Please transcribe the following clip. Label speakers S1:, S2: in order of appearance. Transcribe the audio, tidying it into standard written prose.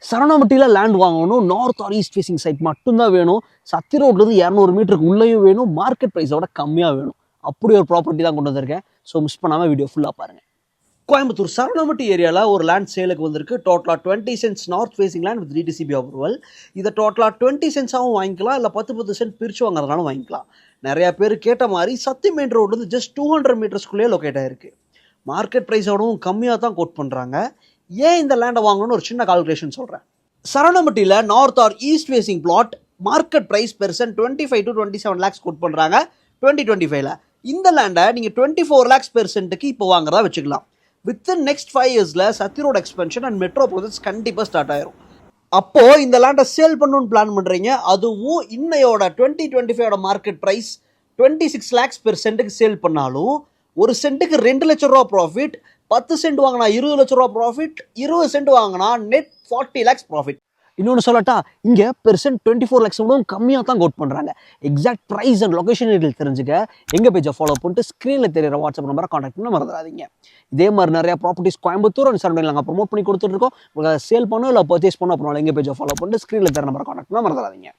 S1: சரவணம்பட்டியில் land வாங்கணும், north or east facing side மட்டும்தான் வேணும். சத்தி ரோட்லேருந்து 200 மீட்டருக்கு உள்ளேயும் வேணும், மார்க்கெட் ப்ரைஸோட கம்மியாக வேணும். அப்படி ஒரு ப்ராப்பர்ட்டி தான் கொண்டு வந்திருக்கேன். ஸோ மிஸ் பண்ணாமல் வீடியோ ஃபுல்லாக பாருங்கள். கோயம்புத்தூர் சரவணம்பட்டி ஏரியாவில் ஒரு லேண்ட் சேலுக்கு வந்திருக்கு. டோட்டலாக 20 cents north facing land with DTCB approval. இதை டோட்டலாக 20 சென்ட்ஸாகவும் வாங்கிக்கலாம், இல்லை 10 சென்ட் பிரித்து வாங்குறதுனாலும் வாங்கிக்கலாம். நிறையா பேர் கேட்ட மாதிரி சத்தி மெயின் ரோடு வந்து ஜஸ்ட் 200 மீட்டர்ஸ்குள்ளேயே லொக்கேட் ஆகிருக்கு. மார்க்கெட் ப்ரைஸோடவும் கம்மியாக தான் கோட் பண்ணுறாங்க. ஏன் இந்த லேண்டை வாங்கணும்னு ஒரு சின்ன கால்குலேஷன் சொல்கிறேன். சரவணம்பட்டியில் north or east facing plot market price percent 25 to 27 lakhs quote பண்ணுறாங்க 2025. இந்த லேண்டை நீங்கள் 24 lakhs பெர்சென்ட்டுக்கு இப்போ வாங்குறதா வச்சுக்கலாம். வித்தின் நெக்ஸ்ட் 5 yearsல Sathy road expansion and metro projects கண்டிப்பாக ஸ்டார்ட் ஆயிரும். அப்போது இந்த லேண்டை சேல் பண்ணணும்னு பிளான் பண்ணுறீங்க. அதுவும் இன்னையோட 2025 மார்க்கெட் ப்ரைஸ் 26 lakhs பெர்சென்ட்டுக்கு சேல் பண்ணாலும் ஒரு சென்ட்டுக்கு 2 லட்ச ரூபா ப்ராஃபிட். 10 சென்ட் வாங்கினா 20 லட்ச ரூபா ப்ராஃபிட். 20 சென்ட் வாங்கினா நெட் 40 lakhs ப்ராஃபிட். இன்னொன்று சொல்லட்டா, இங்கே பெர்சென்ட் 24 lakhs கம்மியாக தான் கோட் பண்ணுறாங்க. Exact price and location detail தெரிஞ்சுக்க எங்கள் பேஜை ஃபாலோ பண்ணிட்டு ஸ்க்ரீனில் தெரியிற வாட்ஸ்அப் நம்பரை கான்டாக்ட் பண்ண மறந்துடாதீங்க. இதே மாதிரி நிறையா ப்ராப்பர்ட்டிஸ் கோயம்புத்தூர் அண்ட் சரௌண்டிங் நாங்கள் ப்ரொமோட் பண்ணி கொடுத்துட்ருக்கோம். உங்களுக்கு சேல் பண்ணணும் இல்லை பர்ச்சேஸ் பண்ணணும், அப்புறம் எங்கள் பேஜை ஃபாலோ பண்ணிட்டு ஸ்க்ரீனில் தெரிற நம்பரை கான்டாக்ட் பண்ண மறந்துடாதீங்க.